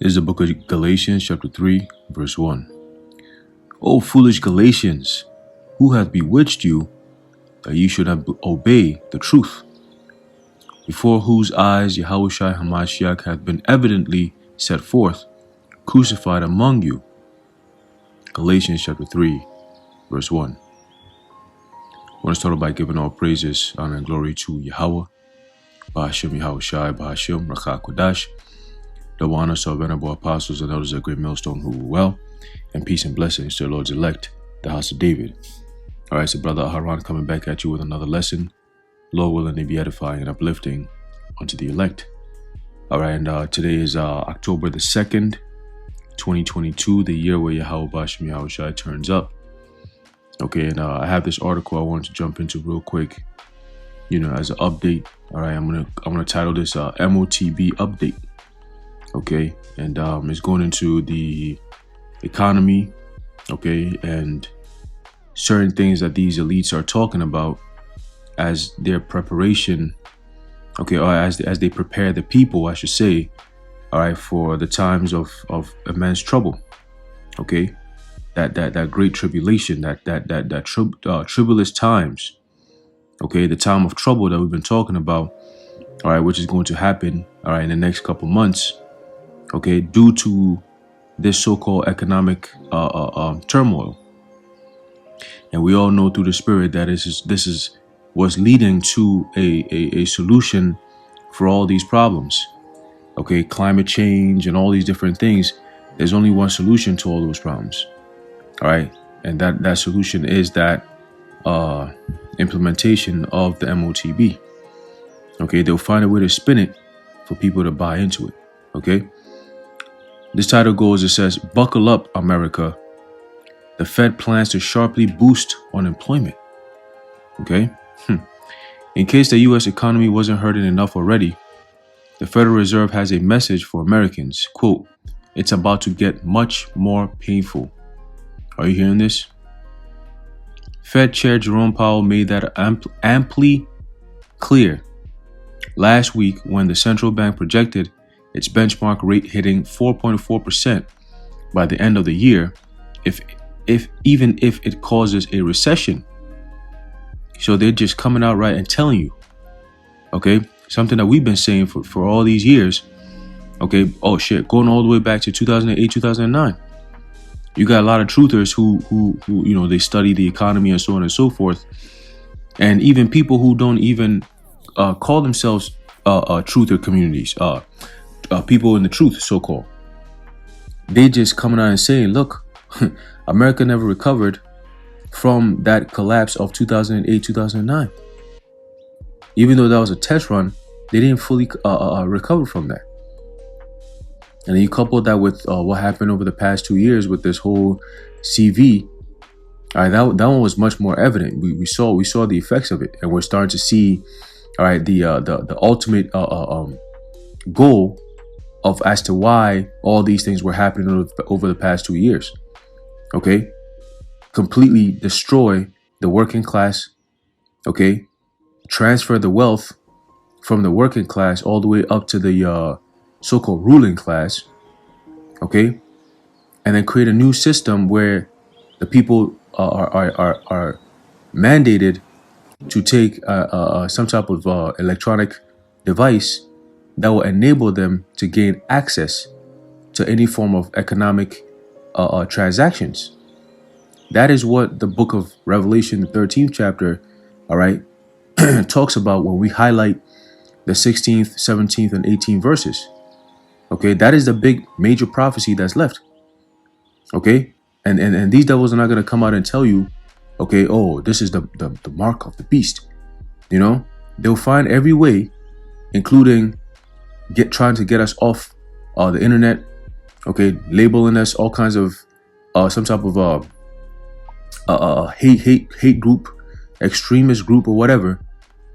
Is the book of Galatians chapter 3 verse 1. O foolish Galatians, who hath bewitched you that ye should have obey the truth, before whose eyes Yahushua Hamashiach hath been evidently set forth, crucified among you. Galatians chapter 3 verse 1. I want to start by giving all praises, honor, and glory to Yahweh, Bahashem Yahushai, Bahashem Rakha Kodash. Double honor to our venerable apostles and elders at Great Millstone who rule well, and peace and blessings to the Lord's elect, the house of David. All right, so Brother Haran coming back at you with another lesson. Lord willing to be edifying and uplifting unto the elect. All right, and today is October the 2nd, 2022, the year where Yahweh Bashem Yahushai turns up. Okay, and I have this article I wanted to jump into real quick, as an update. All right, I'm gonna title this Motb update. Okay, and it's going into the economy, okay, and certain things that these elites are talking about as their preparation, okay, or as they prepare the people, I should say, all right, for the times of immense trouble, okay, that great tribulation, that tribulous times, okay, the time of trouble that we've been talking about, all right, which is going to happen, all right, in the next couple months. Okay, due to this so-called economic turmoil, and we all know through the Spirit that this is what's leading to a solution for all these problems. Okay, climate change and all these different things. There's only one solution to all those problems. All right, and that solution is that implementation of the Motb. Okay, they'll find a way to spin it for people to buy into it. Okay. This title goes, it says, "Buckle up, America. The Fed plans to sharply boost unemployment." Okay. In case the U.S. economy wasn't hurting enough already, the Federal Reserve has a message for Americans. Quote, "It's about to get much more painful." Are you hearing this? Fed Chair Jerome Powell made that amply clear last week when the central bank projected its benchmark rate hitting 4.4% by the end of the year, even if it causes a recession. So they're just coming out right and telling you, okay, something that we've been saying for all these years. Okay, oh shit, going all the way back to 2008, 2009. You got a lot of truthers who they study the economy and so on and so forth, and even people who don't even call themselves truther communities. People in the truth, so-called, they just coming out and saying, look, America never recovered from that collapse of 2008, 2009. Even though that was a test run, they didn't fully recover from that. And then you couple that with what happened over the past 2 years with this whole CV. All right, that one was much more evident. We saw the effects of it, and we're starting to see, all right, the ultimate goal of as to why all these things were happening over the past 2 years. Okay, completely destroy the working class. Okay, transfer the wealth from the working class all the way up to the so-called ruling class. Okay, and then create a new system where the people are mandated to take some type of electronic device that will enable them to gain access to any form of economic transactions. That is what the book of Revelation, the 13th chapter, all right, talks about when we highlight the 16th, 17th, and 18th verses. Okay, that is the big major prophecy that's left. Okay, and these devils are not going to come out and tell you, okay, oh, this is the mark of the beast. They'll find every way, including trying to get us off the internet, okay, labeling us all kinds of some type of hate group, extremist group, or whatever,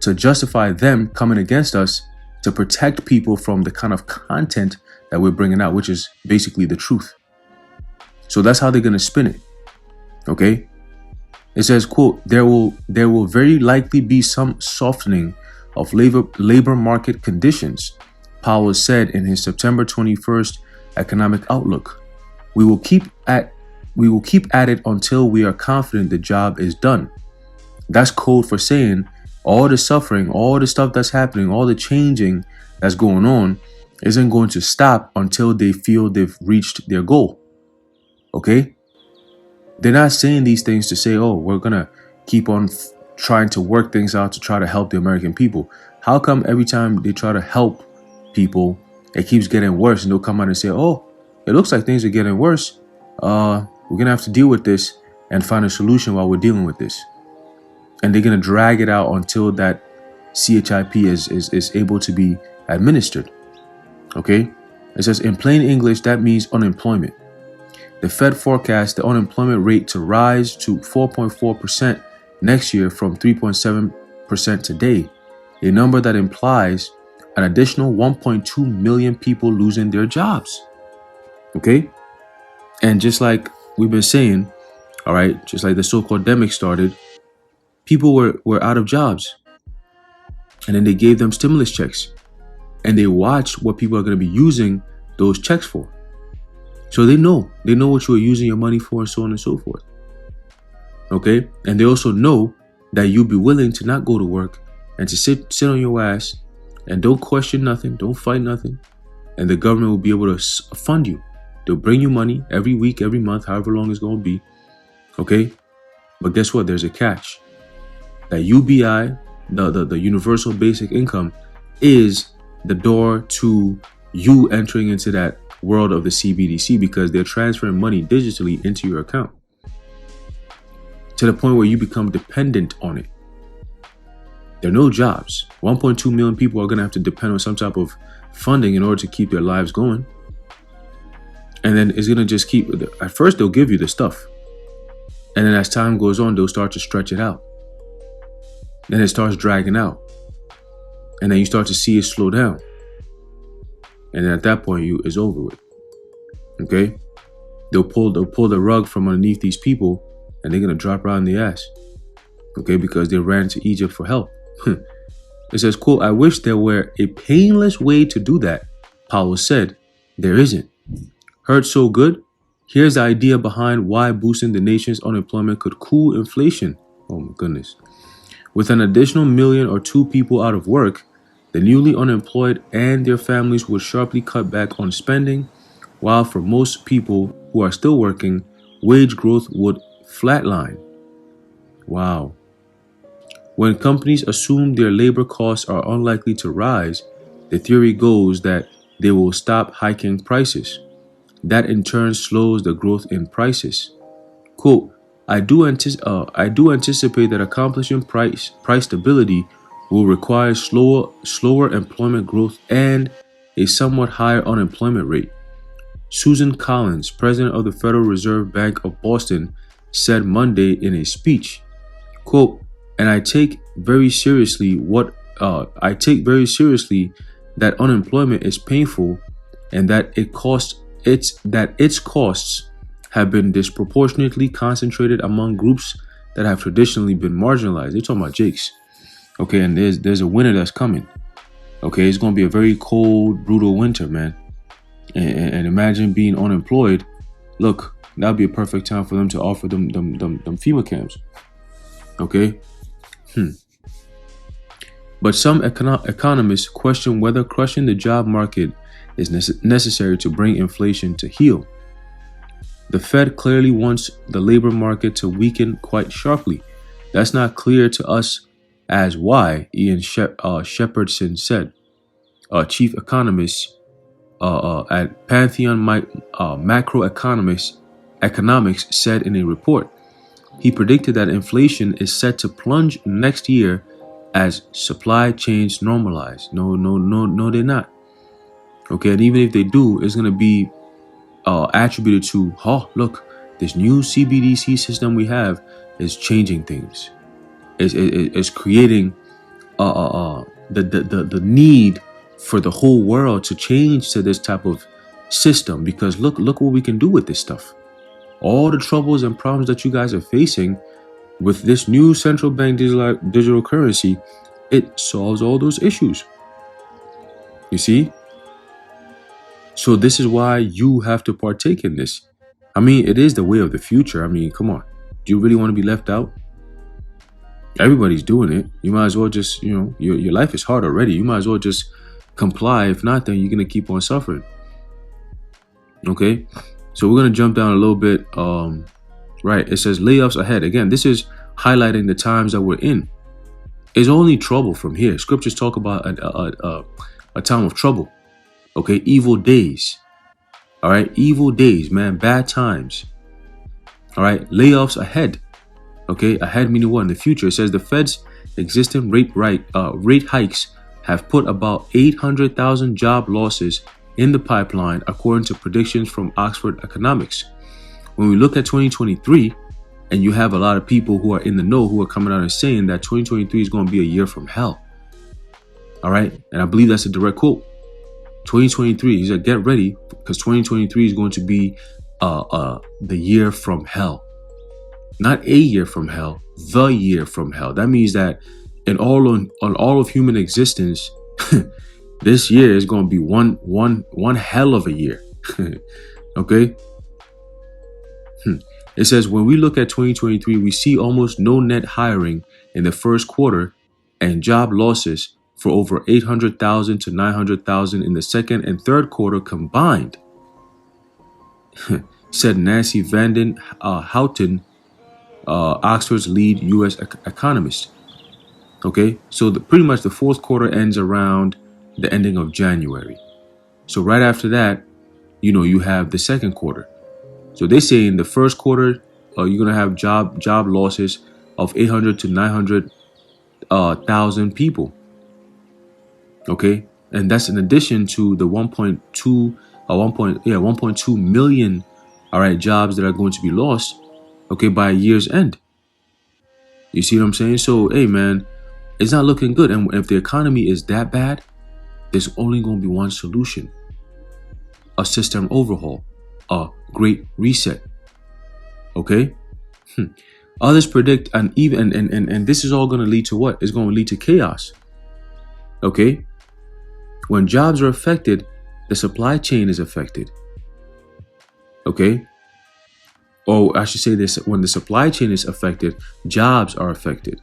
to justify them coming against us to protect people from the kind of content that we're bringing out, which is basically the truth. So that's how they're going to spin it. Okay, it says, quote, there will very likely be some softening of labor market conditions, Powell said in his September 21st economic outlook. We will keep at it until we are confident the job is done. That's code for saying all the suffering, all the stuff that's happening, all the changing that's going on isn't going to stop until they feel they've reached their goal. Okay? They're not saying these things to say, oh, we're going to keep on trying to work things out to try to help the American people. How come every time they try to help people, it keeps getting worse, and they'll come out and say, oh, it looks like things are getting worse. We're going to have to deal with this and find a solution while we're dealing with this. And they're going to drag it out until that CHIP is able to be administered. Okay? It says, in plain English, that means unemployment. The Fed forecasts the unemployment rate to rise to 4.4% next year from 3.7% today, a number that implies an additional 1.2 million people losing their jobs. Okay? And just like we've been saying, all right, just like the so-called demic started, people were out of jobs. And then they gave them stimulus checks. And they watched what people are going to be using those checks for. So they know what you are using your money for, and so on and so forth. Okay? And they also know that you'll be willing to not go to work and to sit on your ass and don't question nothing, don't fight nothing. And the government will be able to fund you. They'll bring you money every week, every month, however long it's going to be. Okay? But guess what? There's a catch. That UBI, the Universal Basic Income, is the door to you entering into that world of the CBDC, because they're transferring money digitally into your account to the point where you become dependent on it. There are no jobs. 1.2 million people are going to have to depend on some type of funding in order to keep their lives going. And then it's going to just keep, at first they'll give you the stuff. And then as time goes on, they'll start to stretch it out. Then it starts dragging out. And then you start to see it slow down. And then at that point, it's over with. Okay? They'll pull the rug from underneath these people, and they're going to drop right in the ass. Okay? Because they ran to Egypt for help. It says, quote, I wish there were a painless way to do that. Powell said, there isn't. Heard so good? Here's the idea behind why boosting the nation's unemployment could cool inflation. Oh my goodness. With an additional million or two people out of work, the newly unemployed and their families would sharply cut back on spending, while for most people who are still working, wage growth would flatline. Wow. When companies assume their labor costs are unlikely to rise, the theory goes that they will stop hiking prices. That in turn slows the growth in prices. Quote, I do anticipate that accomplishing price stability will require slower employment growth and a somewhat higher unemployment rate. Susan Collins, president of the Federal Reserve Bank of Boston, said Monday in a speech, quote, and I take very seriously that unemployment is painful and that its costs have been disproportionately concentrated among groups that have traditionally been marginalized. They're talking about Jakes. Okay, and there's a winter that's coming. Okay, it's going to be a very cold, brutal winter, man. And imagine being unemployed. Look, that'd be a perfect time for them to offer them FEMA camps. Okay? But some economists question whether crushing the job market is necessary to bring inflation to heel. The Fed clearly wants the labor market to weaken quite sharply. That's not clear to us as why, Ian Shepherdson said, chief economist at Pantheon Macroeconomics said in a report. He predicted that inflation is set to plunge next year as supply chains normalize. No, they're not. Okay, and even if they do, it's going to be attributed to, look, this new CBDC system we have is changing things. It's creating the need for the whole world to change to this type of system, because look what we can do with this stuff. All the troubles and problems that you guys are facing with this new central bank digital currency, it solves all those issues. You see? So this is why you have to partake in this. I mean, it is the way of the future. I mean, come on. Do you really want to be left out? Everybody's doing it. You might as well just, your life is hard already. You might as well just comply. If not, then you're going to keep on suffering. Okay? So we're going to jump down a little bit. Right. It says layoffs ahead. Again, this is highlighting the times that we're in. It's only trouble from here. Scriptures talk about a time of trouble. Okay? Evil days. All right? Evil days, man. Bad times. All right? Layoffs ahead. Okay? Ahead meaning what? In the future. It says the Fed's existing rate hikes have put about 800,000 job losses in the pipeline, according to predictions from Oxford Economics. When we look at 2023, and you have a lot of people who are in the know who are coming out and saying that 2023 is going to be a year from hell. All right? And I believe that's a direct quote. 2023, he said, get ready, because 2023 is going to be the year from hell. Not a year from hell, the year from hell. That means that on all of human existence, this year is going to be one hell of a year. Okay? It says, when we look at 2023, we see almost no net hiring in the first quarter and job losses for over 800,000 to 900,000 in the second and third quarter combined, said Nancy Vanden Houten, Oxford's lead U.S. economist. Okay, so pretty much the fourth quarter ends around the ending of January. So right after that, you have the second quarter. So they say in the first quarter, you're going to have job losses of 800 to 900,000 people. Okay. And that's in addition to the 1.2 million, all right, jobs that are going to be lost, okay, by year's end. You see what I'm saying? So, hey, man, it's not looking good. And if the economy is that bad, there's only going to be one solution: a system overhaul, a great reset. Okay? Others predict and this is all going to lead to what? It's going to lead to chaos. Okay? When jobs are affected, the supply chain is affected. Okay? Or I should say this, when the supply chain is affected, jobs are affected.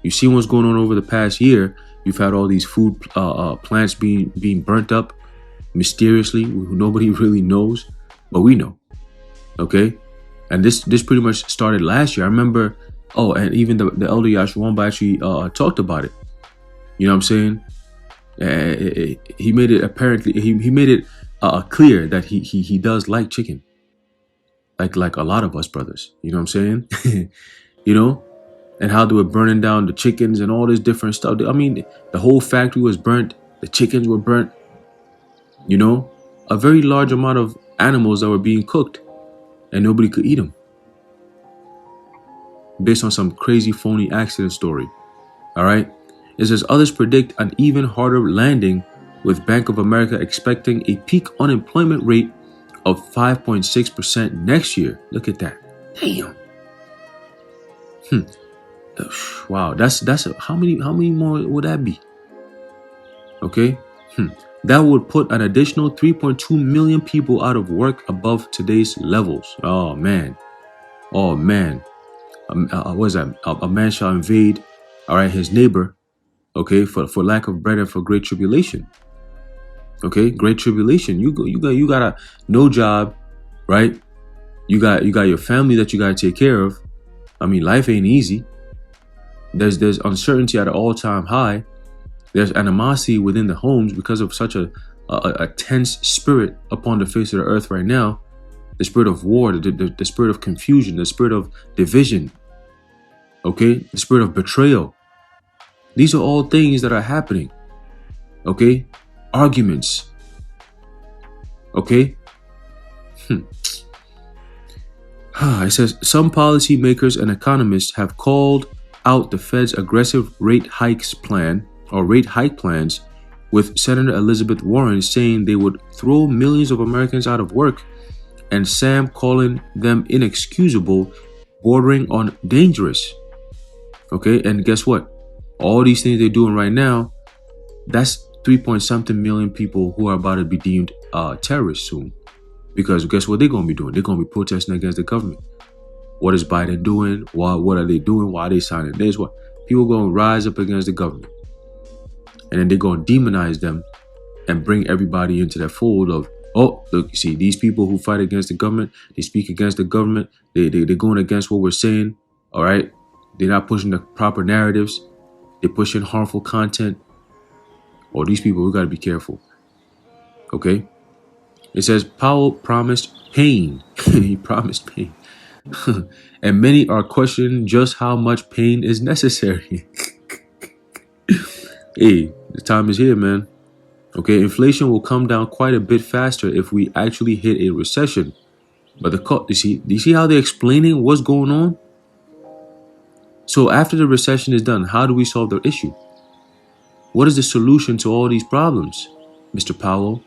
You see what's going on over the past year. You've had all these food plants being burnt up mysteriously. Nobody really knows, but we know. Okay? And this pretty much started last year. I remember, and even the elder Yashwamba actually talked about it. You know what I'm saying? He made it apparently, he made it clear that he does like chicken. Like a lot of us brothers. You know what I'm saying? And how they were burning down the chickens and all this different stuff. I mean, the whole factory was burnt. The chickens were burnt. A very large amount of animals that were being cooked, and nobody could eat them, based on some crazy phony accident story. All right. It says others predict an even harder landing, with Bank of America expecting a peak unemployment rate of 5.6% next year. Look at that. Damn. Wow. That's how many more would that be? Okay. That would put an additional 3.2 million people out of work above today's levels. Oh man. What is that? A man shall invade, all right, his neighbor, okay, for lack of bread and for great tribulation. Okay, great tribulation. You got a no job, right? You got your family that you got to take care of. I mean, life ain't easy. There's uncertainty at an all-time high. There's animosity within the homes because of such a tense spirit upon the face of the earth right now. The spirit of war, the spirit of confusion, the spirit of division. Okay, the spirit of betrayal. These are all things that are happening. Okay, arguments. Okay. It says some policymakers and economists have called out the Fed's aggressive rate hike plans, with Senator Elizabeth Warren saying they would throw millions of Americans out of work, and Sam calling them inexcusable, bordering on dangerous. Okay, and guess what? All these things they're doing right now, that's 3 point something million people who are about to be deemed terrorists soon. Because guess what they're going to be doing? They're going to be protesting against the government. What is Biden doing? What are they doing? Why are they signing this? What people going to rise up against the government, and then they're going to demonize them and bring everybody into that fold of, oh, look, you see, these people who fight against the government, they speak against the government, they're going against what we're saying. All right, they're not pushing the proper narratives. They're pushing harmful content. Or these people, we got to be careful. Okay. It says Powell promised pain. He promised pain. And many are questioning just how much pain is necessary. Hey, the time is here, man. Okay, inflation will come down quite a bit faster if we actually hit a recession. But do you see how they're explaining what's going on? So after the recession is done, how do we solve the issue? What is the solution to all these problems, Mr. Powell?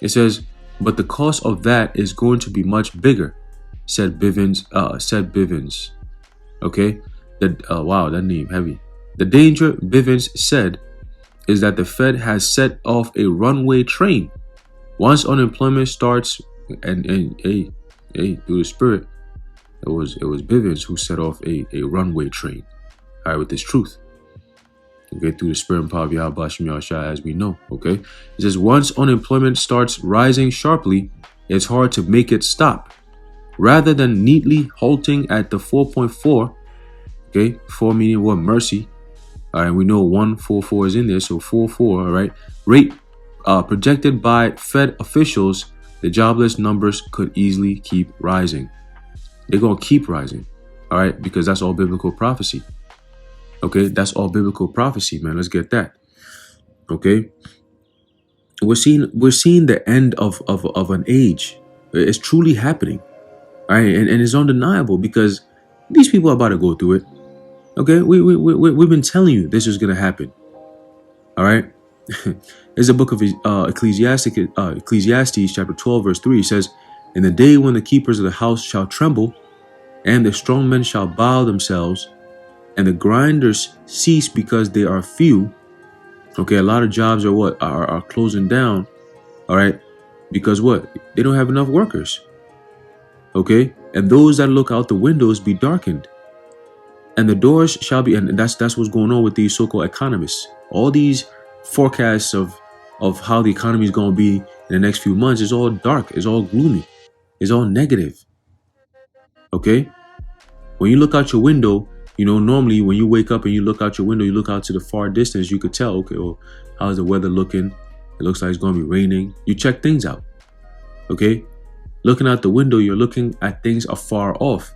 It says, but the cost of that is going to be much bigger, said Bivens. Okay, wow, that name heavy. The danger, Bivens said, is that the Fed has set off a runaway train. Once unemployment starts, and hey, through the spirit, it was Bivens who set off a runaway train. All right, with this truth. Okay, through the spirit and power of Yahweh Shem Yahushua, as we know. Okay, it says once unemployment starts rising sharply, it's hard to make it stop. Rather than neatly halting at the 4.4, okay, 4 meaning what? Mercy. All right, we know 144 is in there, so 4.4. All right, rate projected by Fed officials, the jobless numbers could easily keep rising. They're gonna keep rising. All right, because that's all biblical prophecy. Okay, that's all biblical prophecy, man. Let's get that. Okay, we're seeing the end of an age. It's truly happening. All right, and it's undeniable because these people are about to go through it. Okay, we've been telling you this is gonna happen. All right, there's a book of Ecclesiastes chapter 12 verse 3. It says, "In the day when the keepers of the house shall tremble, and the strong men shall bow themselves, and the grinders cease because they are few." Okay, a lot of jobs are closing down. All right, because what? They don't have enough workers. Okay, and those that look out the windows be darkened, and the doors shall be. And that's what's going on with these so-called economists. All these forecasts of how the economy is going to be in the next few months is all dark. It's all gloomy. It's all negative. Okay, when you look out your window. You know, normally when you wake up and you look out your window, you look out to the far distance, you could tell, okay, well, how's the weather looking? It looks like it's going to be raining. You check things out. Okay. Looking out the window, you're looking at things afar off.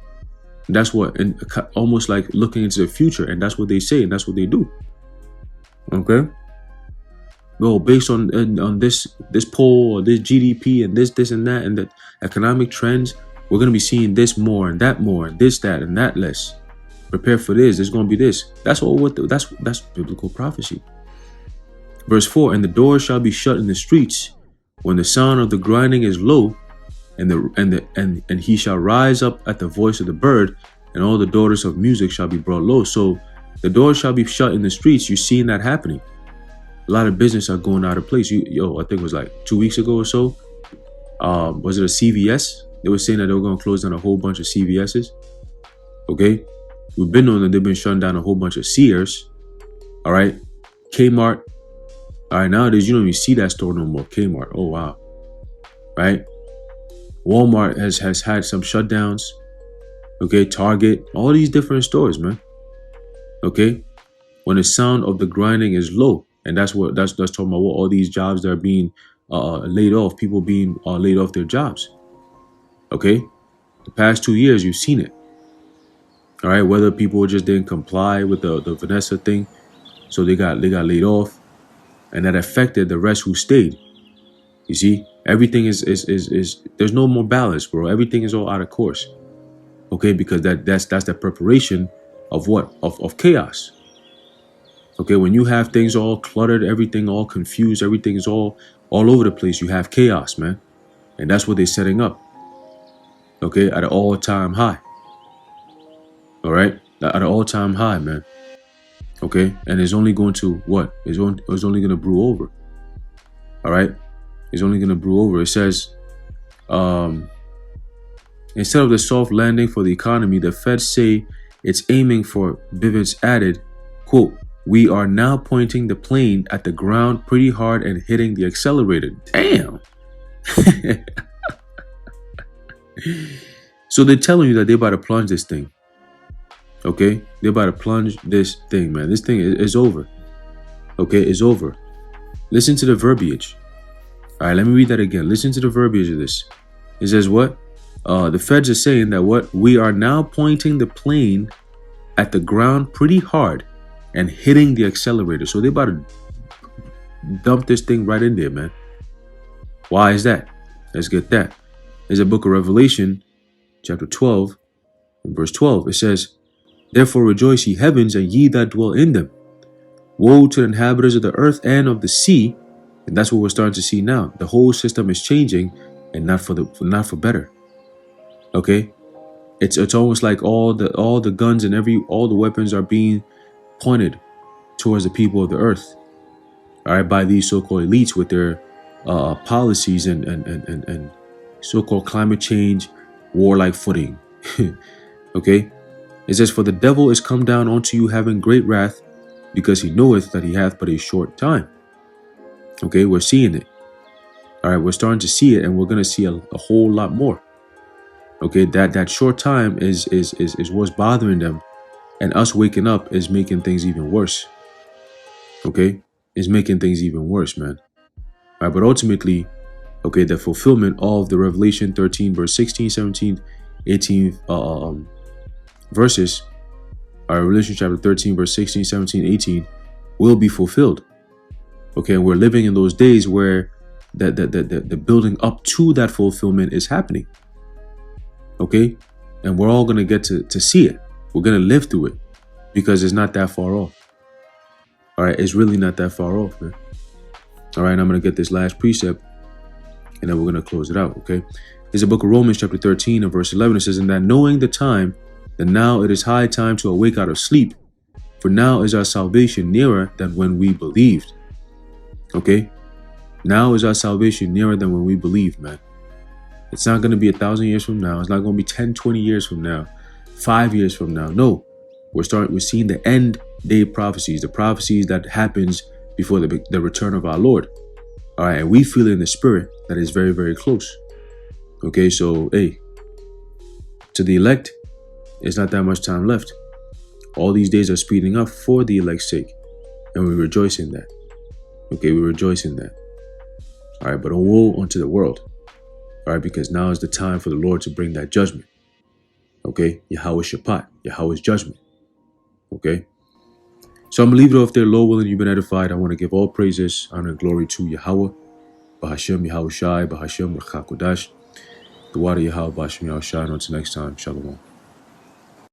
And that's what, and almost like looking into the future. And that's what they say. And that's what they do. Okay. Well, based on this poll or this GDP and this and that and the economic trends, we're going to be seeing this more and that more and this, that, and that less. Prepare for this. There's going to be this. That's that's biblical prophecy. Verse 4: and the doors shall be shut in the streets when the sound of the grinding is low, and he shall rise up at the voice of the bird, and all the daughters of music shall be brought low. So the doors shall be shut in the streets. You're seeing that happening. A lot of business are going out of place. I think it was like 2 weeks ago or so. Was it a CVS? They were saying that they were going to close down a whole bunch of CVSs. Okay. We've been knowing that they've been shutting down a whole bunch of Sears. All right. Kmart. All right. Nowadays, you don't even see that store no more. Kmart. Oh, wow. Right. Walmart has had some shutdowns. Okay. Target. All these different stores, man. Okay. When the sound of the grinding is low. And that's talking about what all these jobs that are being laid off. People being laid off their jobs. Okay. The past 2 years, you've seen it. All right, whether people just didn't comply with the Vanessa thing, so they got laid off, and that affected the rest who stayed. You see, everything is there's no more balance, bro. Everything is all out of course. Okay, because that's the preparation of what? Of chaos. Okay, when you have things all cluttered, everything all confused, everything is all over the place, you have chaos, man. And that's what they're setting up. Okay, at an all-time high. All right, at an all-time high, man. Okay, and it's only going to what? It's only going to brew over. All right, it's only going to brew over. It says, instead of the soft landing for the economy, the Fed say it's aiming for. Bivens added, "Quote: We are now pointing the plane at the ground pretty hard and hitting the accelerator." Damn. So they're telling you that they're about to plunge this thing. Okay, they're about to plunge this thing, man. This thing is over. Okay, it's over. Listen to the verbiage. All right, let me read that again. Listen to the verbiage of this. It says what? The feds are saying that what? We are now pointing the plane at the ground pretty hard and hitting the accelerator. So they're about to dump this thing right in there, man. Why is that? Let's get that. There's a book of Revelation, chapter 12, and verse 12. It says, "Therefore rejoice, ye heavens, and ye that dwell in them. Woe to the inhabitants of the earth and of the sea." And that's what we're starting to see now. The whole system is changing, and not for better. Okay, it's almost like all the guns and all the weapons are being pointed towards the people of the earth. All right, by these so-called elites with their policies and so-called climate change, warlike footing. Okay, it says, "For the devil is come down unto you, having great wrath, because he knoweth that he hath but a short time." Okay, we're seeing it. All right, we're starting to see it, and we're gonna see a whole lot more. Okay, that short time is what's bothering them, and us waking up is making things even worse. Okay, is making things even worse, man. All right, but ultimately, okay, the fulfillment of the Revelation 13, verse 16, 17, 18 verses, our Revelation chapter 13, verse 16, 17, 18 will be fulfilled. Okay, we're living in those days where the building up to that fulfillment is happening. Okay, and we're all gonna get to see it. We're gonna live through it because it's not that far off. All right, it's really not that far off, man. All right, and I'm gonna get this last precept, and then we're gonna close it out. Okay, there's a book of Romans chapter 13 and verse 11. It says, "And that knowing the time, that now it is high time to awake out of sleep, for now is our salvation nearer than when we believed." Okay, now is our salvation nearer than when we believed, man. It's not going to be 1,000 years from now. It's not going to be 10, 20 years from now, 5 years from now. No, we're seeing the end day prophecies, the prophecies that happens before the return of our Lord. All right, and we feel in the spirit that is very, very close. Okay, so hey, to the elect, it's not that much time left. All these days are speeding up for the elect's sake, and we rejoice in that. Okay, we rejoice in that. All right, but woe unto the world. All right, because now is the time for the Lord to bring that judgment. Okay, Yahweh Shabbat, Yahweh's judgment. Okay, so I'm going to leave it off there. Lord willing, you've been edified. I want to give all praises, honor, and glory to Yahweh. Bahashem Yahweh Shai, Bahashem Rachakodash. The water Yahweh, Bahashem Yahweh Shai. Until next time, Shalom.